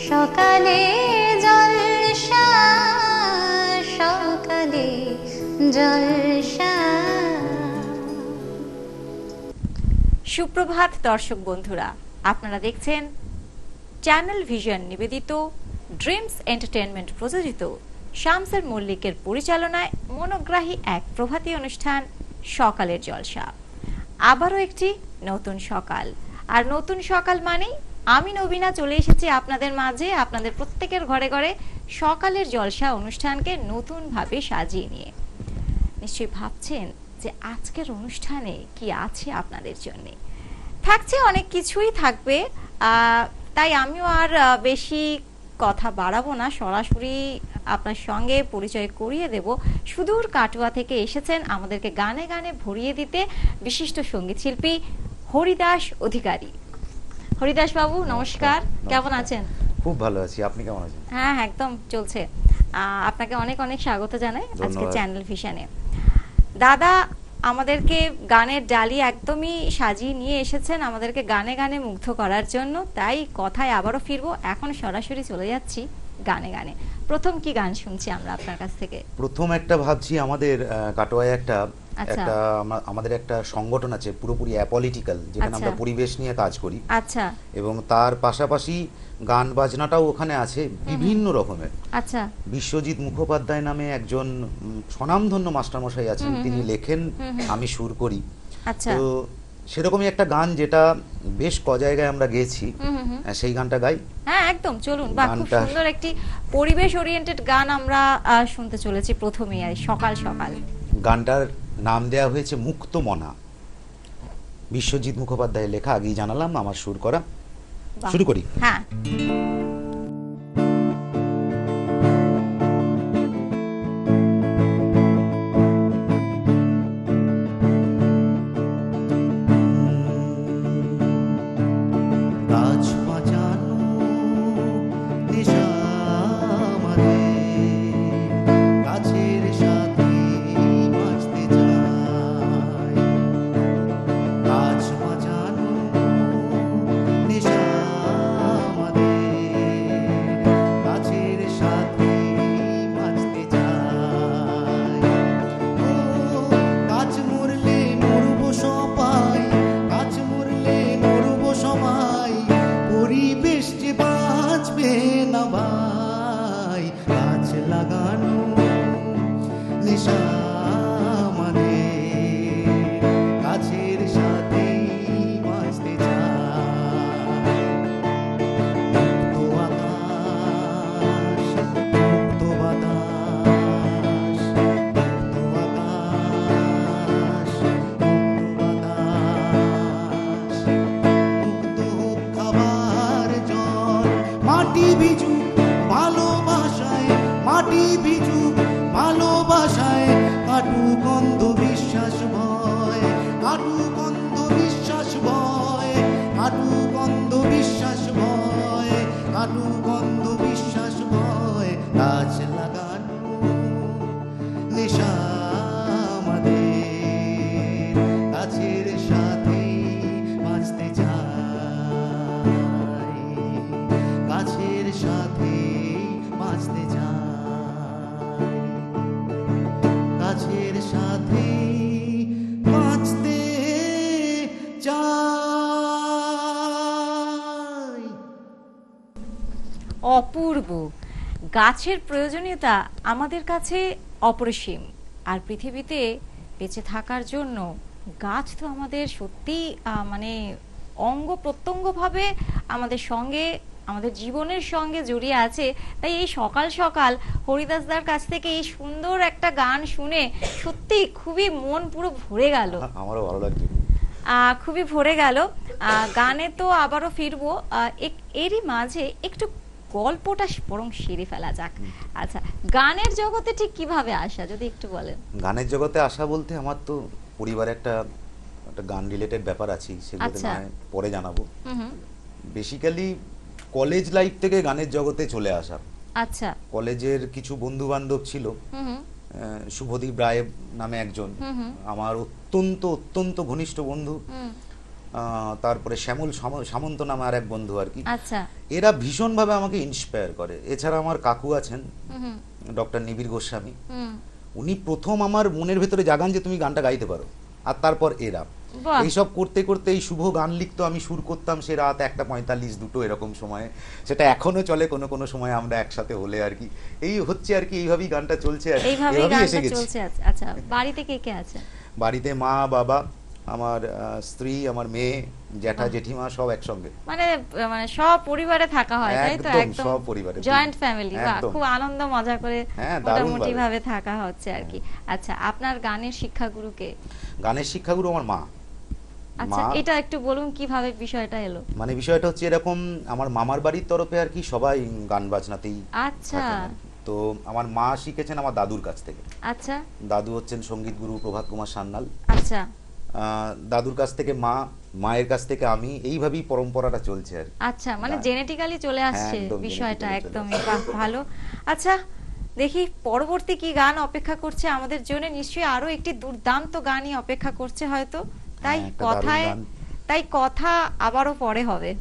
সকালে জলসা, সকালে জলসা। সুপ্রভাত দর্শক বন্ধুরা, আপনারা দেখছেন চ্যানেল ভিশন নিবেদিত ড্রিমস এন্টারটেইনমেন্ট প্রযোজিত শামসের মল্লিকের পরিচালনায় মনোগ্রাহী এক প্রভাতী অনুষ্ঠান সকালের জলসা। আবারও একটি নতুন সকাল, আর নতুন সকাল মানেই আমি নবীনা চলে এসেছি আপনাদের মাঝে, আপনাদের প্রত্যেকের ঘরে ঘরে সকালের জলসা অনুষ্ঠানকে নতুনভাবে সাজিয়ে নিয়ে। নিশ্চয়ই ভাবছেন যে আজকের অনুষ্ঠানে কি আছে আপনাদের জন্য। থাকছে অনেক কিছুই থাকবে, তাই আমিও আর বেশি কথা বাড়াবো না, সরাসরি আপনার সঙ্গে পরিচয় করিয়ে দেব। সুদূর কাটোয়া থেকে এসেছেন আমাদেরকে গানে গানে ভরিয়ে দিতে বিশিষ্ট সঙ্গীত শিল্পী হরিদাস অধিকারী। হরিদাস বাবু নমস্কার, কেমন আছেন? খুব ভালো আছি, আপনি কেমন আছেন? হ্যাঁ একদম চলছে। আপনাকে অনেক অনেক স্বাগত জানাই আজকে চ্যানেল ভিশনে। দাদা আমাদেরকে গানের ডালি একদমই সাজিয়ে নিয়ে এসেছেন আমাদেরকে গানে গানে মুগ্ধ করার জন্য, তাই কথায় আবারও ফিরবো। এখন সরাসরি চলে যাচ্ছি গানে গানে। প্রথম কি গান শুনছি আমরা আপনার কাছ থেকে? প্রথম একটা ভাবছি আমাদের কাটোয়ায় আমাদের একটা সংগঠন আছে পুরোপুরি অ্যাপলিটিক্যাল, যেখানে আমরা পরিবেশ নিয়ে কাজ করি। আচ্ছা। এবং তার পাশাপাশি গান বাজনাটাও ওখানে আছে বিভিন্ন রকমের। আচ্ছা। বিশ্বজিৎ মুখোপাধ্যায় নামে একজন স্বনামধন্য মাস্টারমশাই আছেন, তিনি লেখেন, আমি সুর করি। আচ্ছা। তো সেরকমই একটা গান যেটা বেশ ক জায়গায় আমরা গেয়েছি, সেই গানটা গাই। হ্যাঁ একদম, চলুন। বা খুব সুন্দর একটি পরিবেশ ওরিয়েন্টেড গান আমরা শুনতে চলেছি প্রথমেই সকাল সকাল। গানটার নাম দেয়া হয়েছে মুক্ত মনা, বিশ্বজিৎ মুখোপাধ্যায়ের লেখা। আগেই জানালাম, আমার সুর করা। শুরু করি। হ্যাঁ। অপূর্ব। গাছের প্রয়োজনীয়তা আমাদের কাছে অপরিসীম, আর পৃথিবীতে বেঁচে থাকার জন্য গাছ তো আমাদের সত্যি মানে অঙ্গ প্রত্যঙ্গভাবে আমাদের সঙ্গে, আমাদের জীবনের সঙ্গে জড়িয়ে আছে। তাই এই সকাল সকাল হরিদাসদার কাছ থেকে এই সুন্দর একটা গান শুনে সত্যি খুবই মন পুরো ভরে গেল। আমারও ভালো লাগছে, খুবই ভরে গেল। গানে তো আবারও ফিরবো, এরই মাঝে একটু গল্পটা বরং সেরে ফেলা যাক। আচ্ছা, গানের জগতে ঠিক কিভাবে আসা যদি একটু বলেন? গানের জগতে আসা বলতে আমার তো পরিবারে একটা গান রিলেটেড ব্যাপার আছে, সেগুলো পরে জানাবো। বেসিক্যালি কলেজ লাইফ থেকে গানের জগতে চলে আসা। আচ্ছা। কলেজের কিছু বন্ধু বান্ধব ছিল, শুভদীপ রায় নামে একজন আমার অত্যন্ত অত্যন্ত ঘনিষ্ঠ বন্ধু। তারপরে শ্যামল সামন্ত নামে আর এক বন্ধু আর কি। আচ্ছা। এরা ভীষণভাবে আমাকে ইন্সপায়ার করে। এছাড়া আমার কাকু আছেন হুম ডক্টর নিবিড় গোস্বামী, হুম। উনি প্রথম আমার মনের ভেতরে জাগান যে তুমি গানটা গাইতে পারো। আর তারপর এরা বাহ। এইসব করতে করতে এই শুভ গান লিখতো, আমি সুর করতাম সে রাত 1:45 2 এরকম সময়ে, সেটা এখনো চলে কোনো কোনো সময় আমরা একসাথে হলে আর কি। এই হচ্ছে আর কি, এইভাবেই গানটা চলছে আর এইভাবেই এভাবেই এসে গানটা গেছি। চলছে। আচ্ছা, বাড়িতে কে কে আছে? বাড়িতে মা বাবা, আমার স্ত্রী, আমার মেয়ে, জ্যাঠা জেঠিমা সব একসঙ্গে। মানে মানে সব পরিবারে থাকা হয়, তাই তো? একদম সব পরিবারে, জয়েন্ট ফ্যামিলি। বাহ, একদম। খুব আনন্দ মজা করে হ্যাঁ, দারুণ মোটামুটি ভাবে। ভাবে থাকা হচ্ছে আর কি। আচ্ছা, আপনার গানের শিক্ষাগুরু কে? গানের শিক্ষাগুরু আমার মা। আচ্ছা, এটা একটু বলুন কিভাবে বিষয়টা এলো? মানে বিষয়টা হচ্ছে এরকম, আমার মামার বাড়ির তরফে আর কি সবাই গান বাজনাতেই আচ্ছা থাকেন আর কি। তো আমার মা শিখেছেন আমার দাদুর কাছ থেকে। আচ্ছা দাদু হচ্ছেন সঙ্গীত গুরু প্রভাত কুমার সান্যাল। আচ্ছা দাদুর কাছ থেকে মা, মায়ের কাছ থেকে আমি, এইভাবেই পরম্পরাটা চলছে আর কি। আচ্ছা, মানে জেনেটিক্যালি চলে আসছে একদম বিষয়টা। genetically চলে একদমই বাহ, ভালো। আচ্ছা, দেখি পরবর্তী কি গান অপেক্ষা করছে আমাদের জন্য। নিশ্চয়ই আরো একটি দুর্দান্ত গানই অপেক্ষা করছে হয়তো। তাই হ্যাঁ, একটা দারুণ কথায় গান। তাই কথা আবারও পরে হবে।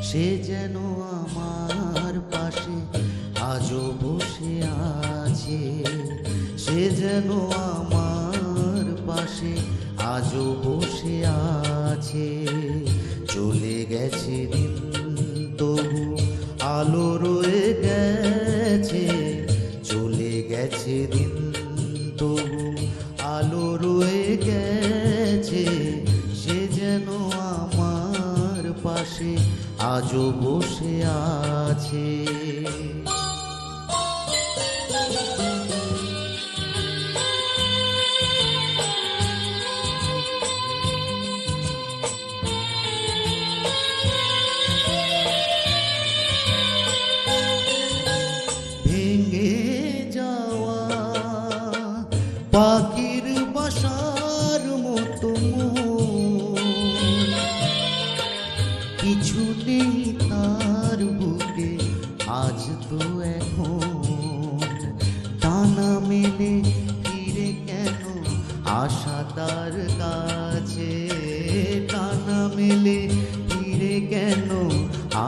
সে যেন আমার পাশে আজও বসে আছে, সে যেন আমার পাশে আজও বসে আছে। চলে গেছে দিন তবু আলো রয়ে গেছে, চলে গেছে দিন তবু আলো রয়ে গেছে। সে যেন আমার পাশে আজও বসে আছে। ভেঙে যাওয়া পাখির বাসার মতো মন, কিছু নেই তার বুকে আজ তো এখন। টানা মেলে ফিরে কেন আশা তার কাছে, টানা মেলে ফিরে কেন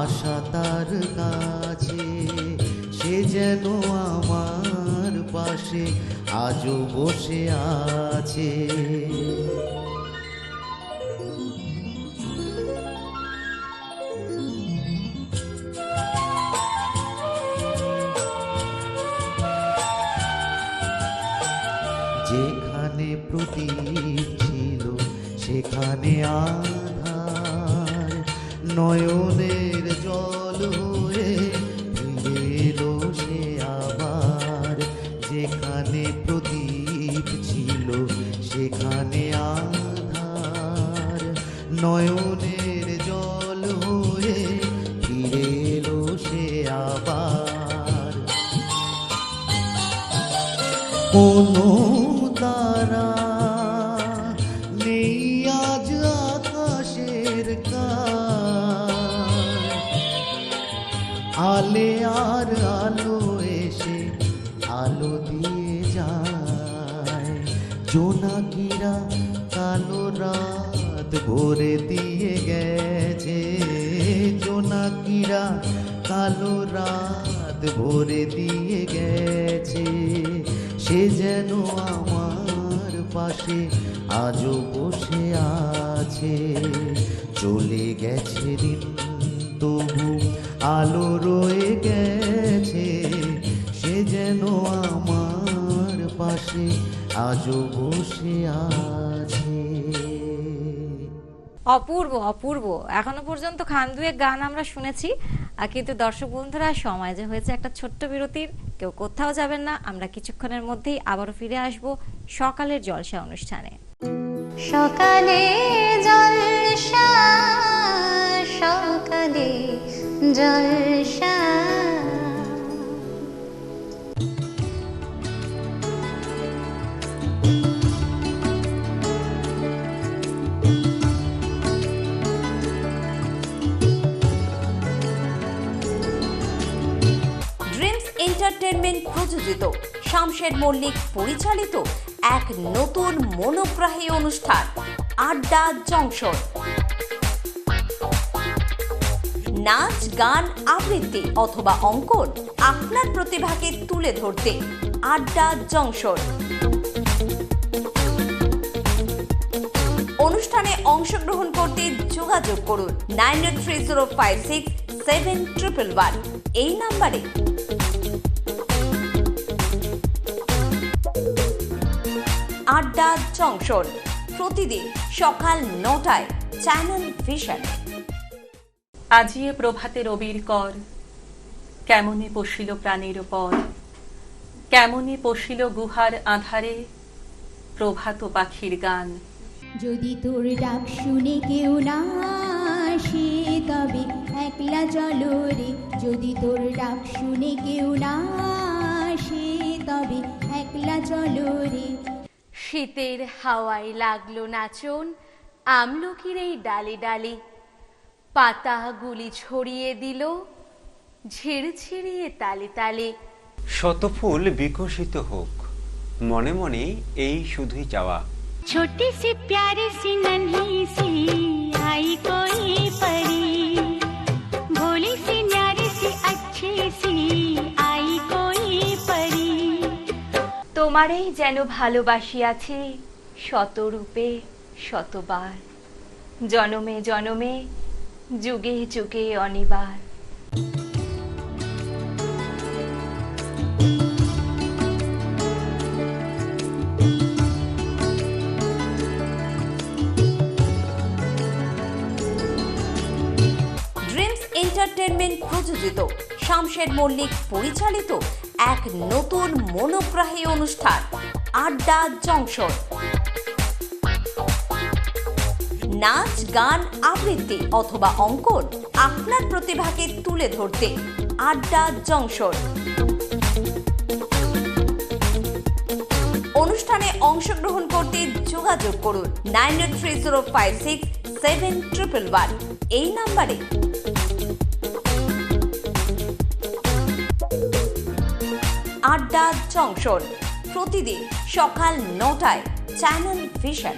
আশা তার কাছে। সে যেন আমার পাশে আজও বসে আছে। যেখানে প্রদীপ ছিল সেখানে আধার, নয়নের জল হয়ে ফিরে এলো সে আবার। যেখানে প্রদীপ ছিল সেখানে আধার, নয়নের জল হয়ে ফিরে এলো সে আবার। কোনো তারা নেই আজ আকাশের কার, আলে আর আলো এসে আলো দিয়ে যায়। জোনাকিরা কালো রাত ভরে দিয়ে গেছে, জোনাকিরা কালো রাত ভরে দিয়ে গেছে। সে যেন আমার পাশে আজও বসে আছে। চলে গেছে দিন তবু আলো রয়ে গেছে, সে যেন আমার পাশে আজও বসে আছে। অপূর্ব অপূর্ব। এখনো পর্যন্ত খান দুয়েক গান আমরা শুনেছি, কিন্তু দর্শক বন্ধুরা সময় যে হয়েছে একটা ছোট্ট বিরতির। কেউ কোথাও যাবেন না, আমরা কিছুক্ষণের মধ্যেই আবারও ফিরে আসব সকালের জলসা অনুষ্ঠানে। সকালে জলসা, সকালে জলসা। এন্টারটেনমেন্ট প্রযোজিত শামশের মল্লিক পরিচালিত এক নতুন মনোগ্রাহী অনুষ্ঠান আড্ডা জংশন। নাচ, গান, আবৃত্তি অথবা অঙ্কন, আপনার প্রতিভাকে তুলে ধরতে আড্ডা জংশন। অনুষ্ঠানে অংশগ্রহণ করতে যোগাযোগ করুন 9830567111 এই নাম্বারে। আড্ডা জংশন প্রতিদিন সকাল 9টায় চ্যানেল ভিশন। আজিয়ে প্রভাতে রবির কর, কেমনে পশিল প্রাণের পর, কেমনে পশিল গুহার আধারে প্রভাত পাখির গান। যদি তোর ডাক শুনে কেউ না আসে তবে একলা চলো রে, যদি তোর ডাক শুনে কেউ না আসে তবে একলা চলো রে। শীতের হাওয়ায় লাগলো নাচন আমলকির এই ডালে ডালে, পাতাগুলি ছড়িয়ে দিল ঝিরঝিরিয়ে তালে তালে। শত ফুল বিকশিত হোক, মনে মনে এই শুধুই চাওয়া। छोटी सी प्यारी सी नन्ही सी आई कोई परी, भोली सी न्यारी सी अच्छी सी आई कोई परी। তোমারেই যেন ভালোবাসিয়াছি শতরূপে শতবার, জনমে জনমে যুগে যুগে অনিবার। ড্রিমস এন্টারটেনমেন্ট প্রযোজিত শামশের মল্লিক পরিচালিত এক নতুন মনোগ্রাহী অনুষ্ঠান আড্ডা জংশন। নাচ, গান, আবৃত্তি অথবা অঙ্কন, আপনার প্রতিভাকে তুলে ধরতে আড্ডা জংশন। অনুষ্ঠানে অংশগ্রহণ করতে যোগাযোগ করুন 9830567111 এই নাম্বারে। আড্ডা জংশন প্রতিদিন সকাল 9টায় চ্যানেল ভিশন।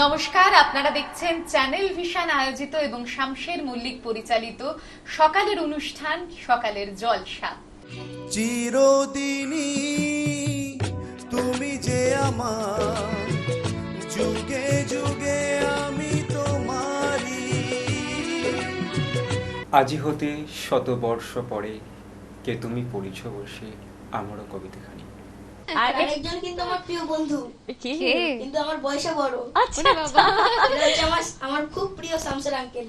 নমস্কার, আপনারা দেখছেন চ্যানেল ভিশন আয়োজিত এবং শামশের মল্লিক পরিচালিত সকালের অনুষ্ঠান সকালের জলসা। চিরদিনই তুমি যে আমার, যুগে যুগে আমি তোমারি। আজি হতে শত বর্ষ পরে কে তুমি পড়িছ বসে আমারও কবিতাখানি। আর একজন কিন্তু আমার প্রিয় বন্ধু, কিন্তু আমার বয়সে বড়। আচ্ছা আমার খুব প্রিয় শামসের আঙ্কেল।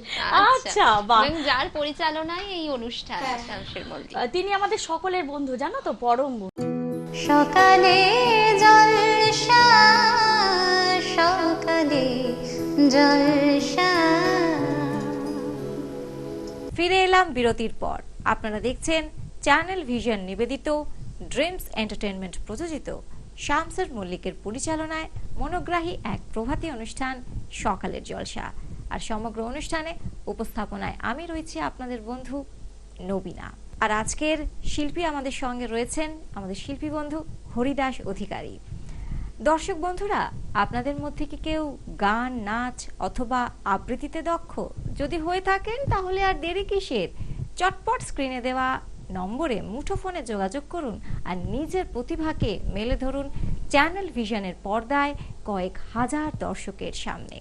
আচ্ছা, এবং যার পরিচালনায় এই অনুষ্ঠান শামশের মল্লিক, তিনি আমাদের সকলের বন্ধু, জানো তো, পরম বন্ধু। সকালে জলসা, সকালে জলসা। ফিরে এলাম বিরতির পর। আপনারা দেখছেন চ্যানেল ভিশন নিবেদিত ড্রিমস এন্টারটেনমেন্ট প্রযোজিত শামশের মল্লিকের পরিচালনায় মনোগ্রাহী এক প্রভাতী অনুষ্ঠান সকালের জলসা। আর সমগ্র অনুষ্ঠানে উপস্থাপনায় আমি রয়েছি আপনাদের বন্ধু নবীনা। আর আজকের শিল্পী আমাদের সঙ্গে রয়েছেন আমাদের শিল্পী বন্ধু হরিদাস অধিকারী। দর্শক বন্ধুরা, আপনাদের মধ্যে কি কেউ গান, নাচ অথবা আবৃত্তিতে দক্ষ? যদি হয়ে থাকেন তাহলে আর দেরি কিসের? চটপট স্ক্রিনে দেওয়া নম্বরে মুঠোফোনে যোগাযোগ করুন আর নিজের প্রতিভাকে মেলে ধরুন চ্যানেল ভিশনের পর্দায় কয়েক হাজার দর্শকের সামনে।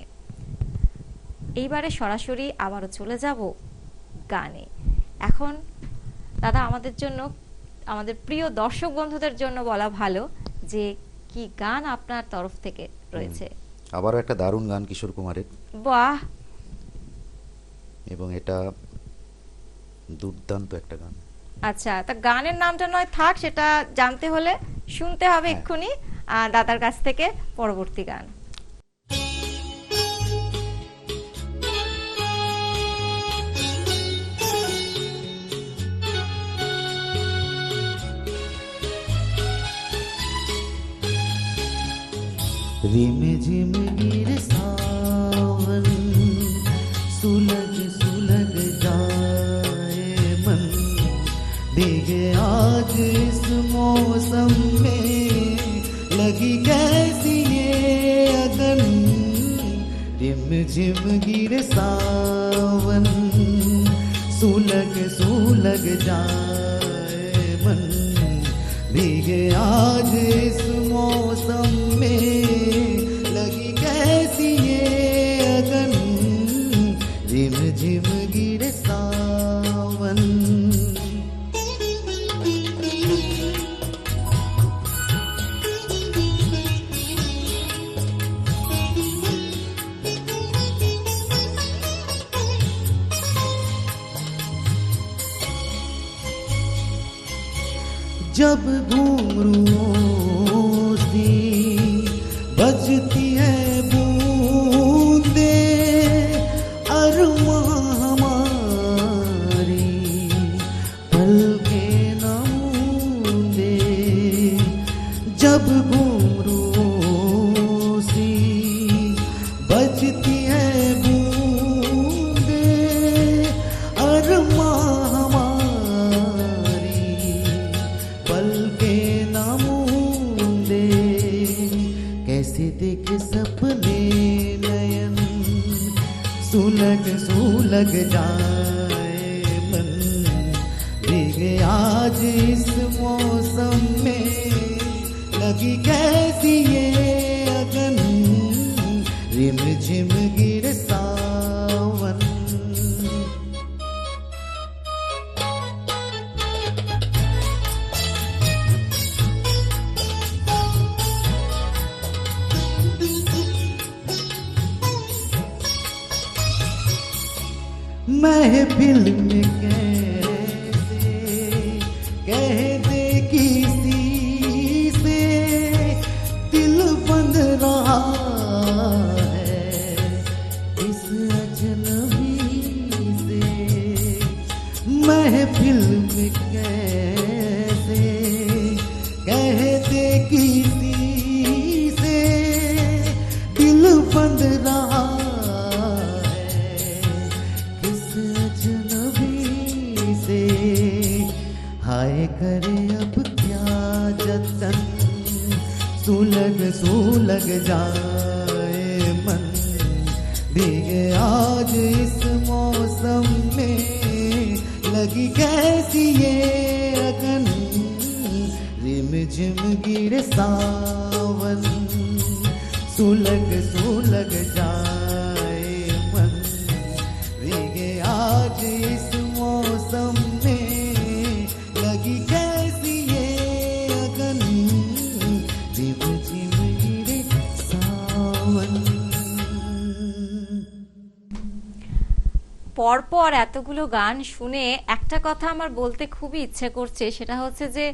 এইবারে সরাসরি আবারও চলে যাব গানে। এখন দাদা, আমাদের জন্য, আমাদের প্রিয় দর্শক বন্ধুদের জন্য বলা ভালো যে কি গান আপনার তরফ থেকে রয়েছে। আবারও একটা দারুণ গান কিশোর কুমারের। বাহ, এবং এটা দুর্দান্ত একটা গান। আচ্ছা, তা গানের নামটা নয় থাক, সেটা জানতে হলে শুনতে হবে এক্ষুনি দাদার কাছ থেকে পরবর্তী গান। रिम झिम गिर सावन, सुलग सुलग जाए मन, भीगे आज इस मौसम में लगी कैसी ये अगन रिम झिम गिरे सावन सुलग सुलग जाए मन भीगे आज इस मौसम में लगी कैसी ये अगन रिम झिम गिरे सावन जब घुंघरूओं से बजती है बूंदे अरमां हमारी पलकें न मूंदे जब घुंघरूओं से बजती है बूंदे अरमां देखे सपने नयन सुलग सुलग जाए मन भीगे आज इस मौसम में लगी कैसी ये अगन रिम झिम गिरे सावन महफिल में कैसे कह दे किसी से दिल बंध रहा है इस अजनबी से महफिल में कैसे कह दे किसी से दिल बंध रहा हाय करे अब क्या जतन सुलग सुलग जाए मन भीगे आज इस मौसम में लगी कैसी ये अगन रिम झिम गिरे सावन सुलग सुलग जाए मन भीगे आज इस मौसम में लगी कैसी ये अगन रिम झिम गिरे सावन পরপর এতগুলো গান শুনে একটা কথা আমার বলতে খুবই ইচ্ছে করছে, সেটা হচ্ছে যে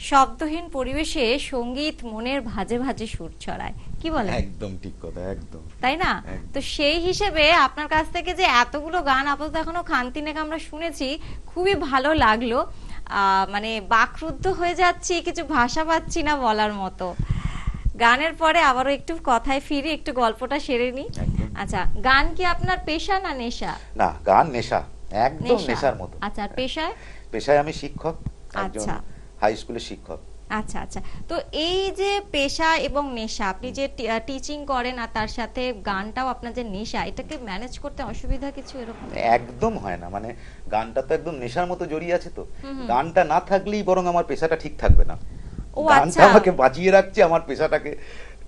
শব্দহীন পরিবেশে সঙ্গীত মনের ভাজে ভাজে সুর ছড়ায়, কি বলেন? একদম ঠিক কথা, একদম তাই না? তো সেই হিসেবে আপনার কাছ থেকে যে এতগুলো গান আপাতত এখনো খানতিনেক আমরা শুনেছি, খুবই ভালো লাগলো। মানে বাকরুদ্ধ হয়ে যাচ্ছি, কিছু ভাষা পাচ্ছি না বলার মতো। গানের পরে আবারও একটু কথায় ফিরে একটু গল্পটা সেরে নি। আচ্ছা, গান কি আপনার পেশা না নেশা? না, গান নেশা, একদম নেশার মতো। আচ্ছা, আর পেশায়? পেশায় আমি শিক্ষক, একজন আচ্ছা, হাই স্কুলের শিক্ষক। আচ্ছা আচ্ছা। তো এই যে পেশা এবং নেশা, আপনি যে টিচিং করেন আর তার সাথে গানটাও আপনার যে নেশা, এটাকে ম্যানেজ করতে অসুবিধা কিছু এরকম? একদম হয় না, মানে গানটা তো একদম নেশার মতো জড়িয়ে আছে, তো গানটা না থাকলেই বরং আমার পেশাটা ঠিক থাকবে না। গানটা আমাকে বাঁচিয়ে রাখছে আমার পেশাটাকে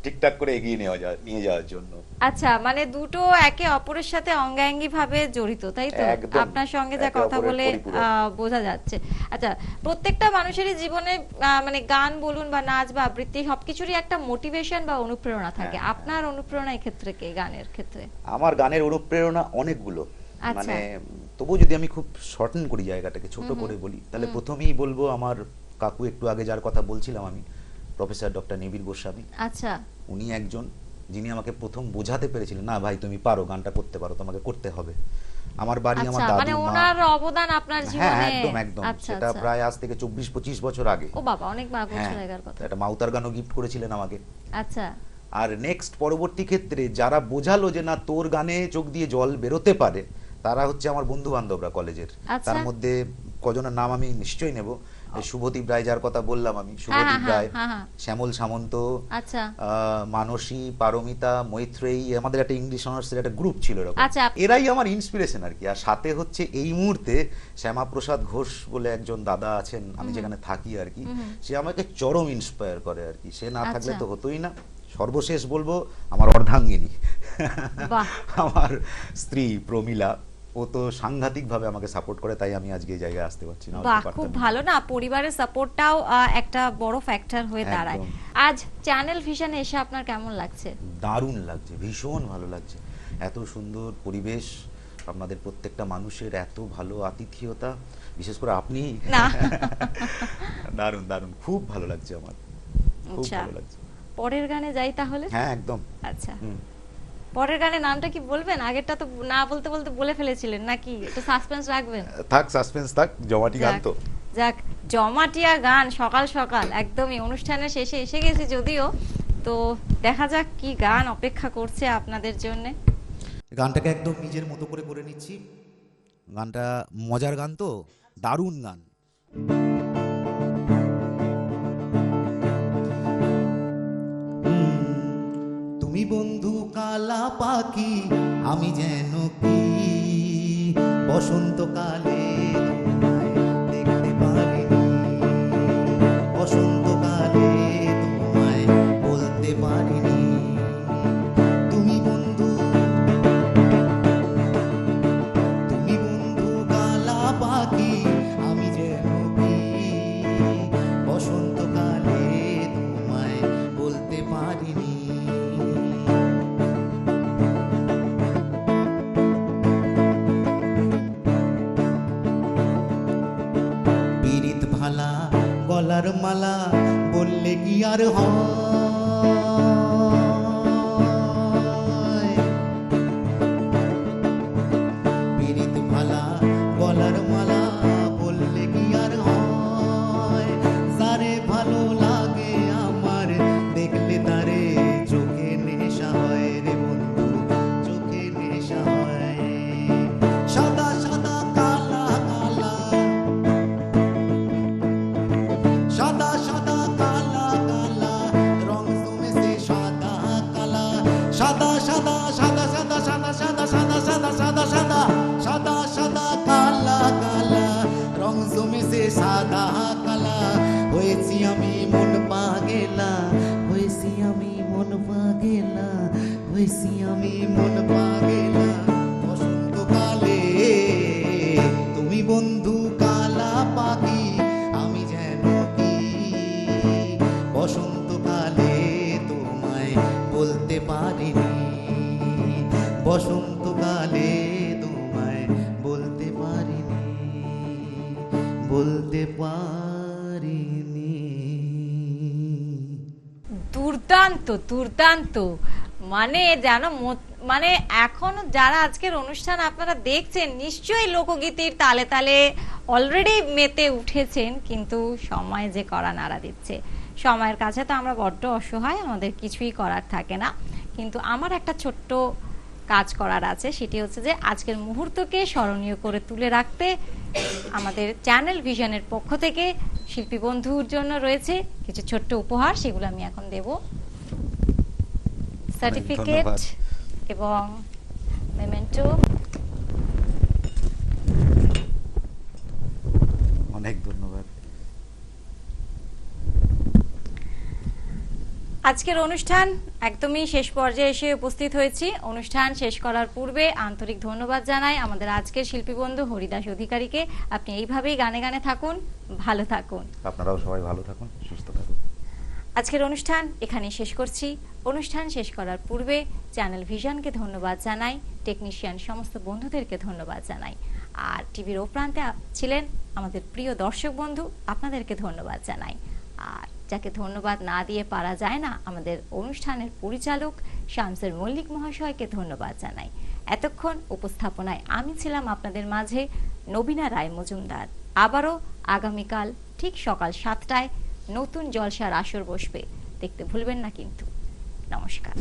ঠিকঠাক করে এগিয়ে নিয়ে যাওয়ার জন্য। আচ্ছা, মানে দুটো একে অপরের সাথে অঙ্গাঙ্গি ভাবে জড়িত, তাই তো? আপনার সঙ্গে যা কথা বলে বোঝা যাচ্ছে। আচ্ছা, প্রত্যেকটা মানুষেরই জীবনে মানে গান বলুন বা নাচ বা আবৃত্তি সবকিছুরই একটা মোটিভেশন বা অনুপ্রেরণা থাকে। আপনার অনুপ্রেরণা এই ক্ষেত্রে কি, গানের ক্ষেত্রে? আমার গানের অনুপ্রেরণা অনেকগুলো, মানে তবু যদি আমি খুব শর্টেন করি জায়গাটাকে, ছোট করে বলি, তাহলে প্রথমেই বলবো আমার কাকু, একটু আগে যার কথা বলছিলাম আমি, প্রফেসর ডক্টর নিবিড় গোস্বামী। আচ্ছা, উনি একজন যিনি আমাকে প্রথম বোঝাতে পেরেছিলেন, না ভাই তুমি পারো, গানটা করতে পারো, তোমাকে করতে হবে। আমার বাড়ি, আমার দাদু, মানে ওনার অবদান আপনার জীবনে? হ্যাঁ, একদম একদম। সেটা প্রায় আজ থেকে 24-25 বছর আগে। ও বাবা, অনেক বছর আগের কথা। এটা মাউতার গানও গিফট করেছিলেন আমাকে। আচ্ছা। আর নেক্সট পরবর্তী ক্ষেত্রে যারা বোঝালো যে না তোর গানে চোখ দিয়ে জল বেরোতে পারে, তারা হচ্ছে আমার বন্ধু বান্ধবরা কলেজের। তার মধ্যে কজনের নাম আমি নিশ্চয়ই নেব। শুভদীপ রায়, যার কথা বললাম আমি, শুভদীপ রায়, শ্যামল সামন্ত, আচ্ছা, মানসী, পারমিতা, মৈত্রেয়ী, আমাদের একটা ইংলিশ অনার্সের একটা গ্রুপ ছিল এরকম। আচ্ছা, এরাই আমার ইন্সপিরেশন আর কি। আর সাথে হচ্ছে এই মুহূর্তে শ্যামাপ্রসাদ ঘোষ বলে একজন দাদা আছেন, আমি যেখানে থাকি আর কি, সে আমাকে চরম ইন্সপায়ার করে আর কি। সে না থাকলে তো হতোই না। সর্বশেষ বলবো আমার অর্ধাঙ্গিনী, আমার স্ত্রী প্রমিলা, ও তো সাংঘাতিক ভাবে আমাকে সাপোর্ট করে, তাই আমি আজকে এই জায়গায় আসতে পারছি না। বাহ, খুব ভালো না, পরিবারের সাপোর্টটাও একটা বড় ফ্যাক্টর হয়ে দাঁড়ায়। আজ চ্যানেল ভিশনে এসে আপনার কেমন লাগছে? দারুণ লাগছে, ভীষণ ভালো লাগছে। এত সুন্দর পরিবেশ, আপনাদের প্রত্যেকটা মানুষের এত ভালো আতিথেয়তা, বিশেষ করে আপনি, দারুণ দারুণ, খুব ভালো লাগছে আমার, খুব ভালো লাগছে। পরের গানে যাই তাহলে। হ্যাঁ, একদম। আচ্ছা, পরের গানের নামটা কি বলবেন? আগেরটা তো না বলতে বলতে বলে ফেলেছিলেন, নাকি একটু সাসপেন্স রাখবেন? থাক, সাসপেন্স থাক, জমাটি গান তো। যাক, জমাটিয়া গান সকাল সকাল একদমই অনুষ্ঠানের শেষে এসে গেছে যদিও, তো দেখা যাক কি গান অপেক্ষা করছে আপনাদের জন্য। গানটাকে একদম নিজের মতো করে করে নিচ্ছি। গানটা মজার গান তো, দারুণ গান। তুমি বন্ধু কালা পাখি, আমি যেন কি বসন্তকালে তোমায় দেখতে পারিনি, বসন্তকালে তোমায় বলতে পারিনি। তুমি বন্ধু কালা পাখি, আমি যেন কি বসন্তকালে তোমায় বলতে পারিনি। পীড়িত ভালা গলার মালা বললে কি আর হয়, পীড়িত ভালা গলার মালা বললে কি আর হয়। যারে ভালো লাগে আমার দেখলে তারে চোখে নেশা হয় রে বন্ধু, চোখে নেশা হয়। সাদা সাদা কালা কালা, সাদা সাদা কালা কালা, রং জমেছে সাদা কালা। সাদা সাদা সাদা সাদা সাদা সাদা সাদা সাদা সাদা সাদা সাদা সাদা কালা কালা, রং জমেছে সাদা কালা। হয়েছি আমি মন পাগেলা, হয়েছি আমি মন পাগেলা, হয়েছি আমি মন পাগেলা। বসন্তকালে তুমি বন্ধু কালা পাখি, আমি যেন কি বসন্তকালে তোমায় বলতে পারিনি, বসন্তকালে তোমায় বলতে পারিনি, বলতে পারিনি। দুর্দান্ত দুর্দান্ত, মানে যেন মানে এখন যারা আজকের অনুষ্ঠান আপনারা দেখছেন নিশ্চয়ই লোকগীতির তালে তালে অলরেডি মেতে উঠেছেন, কিন্তু সময় যে করা নাড়া দিচ্ছে। সময়ের কাছে তো আমরা বড্ড অসহায়, আমাদের কিছুই করার থাকে না। কিন্তু আমার একটা ছোট্ট কাজ করার আছে, সেটি হচ্ছে যে আজকের মুহূর্তকে স্মরণীয় করে তুলে রাখতে আমাদের চ্যানেল ভিশনের পক্ষ থেকে শিল্পী বন্ধুর জন্য রয়েছে কিছু ছোট্ট উপহার, সেগুলো আমি এখন দেব। সার্টিফিকেট এবং মেমেন্টো। অনেক ধন্যবাদ। আজকের অনুষ্ঠান একদমই শেষ পর্যায়ে এসে উপস্থিত হয়েছি। অনুষ্ঠান শেষ করার পূর্বে আন্তরিক ধন্যবাদ জানাই আমাদের আজকের শিল্পী বন্ধু হরিদাস অধিকারীকে। আপনি এইভাবেই গানে গানে থাকুন, ভালো থাকুন। আপনারাও সবাই ভালো থাকুন, সুস্থ থাকুন। আজকের অনুষ্ঠান এখানেই শেষ করছি। অনুষ্ঠান শেষ করার পূর্বে চ্যানেল ভিশনকে ধন্যবাদ জানাই, টেকনিশিয়ান সমস্ত বন্ধুদেরকে ধন্যবাদ জানাই, আর টিভির ও প্রান্তে ছিলেন আমাদের প্রিয় দর্শক বন্ধু, আপনাদেরকে ধন্যবাদ জানাই। আর যাকে ধন্যবাদ না দিয়ে পারা যায় না, আমাদের অনুষ্ঠানের পরিচালক শামসের মল্লিক মহাশয়কে ধন্যবাদ জানাই। এতক্ষণ উপস্থাপনায় আমি ছিলাম আপনাদের মাঝে নবীনা রায় মজুমদার। আবারও আগামীকাল ঠিক সকাল 7টায় নতুন জলসার আসর বসবে, দেখতে ভুলবেন না কিন্তু। নমস্কার।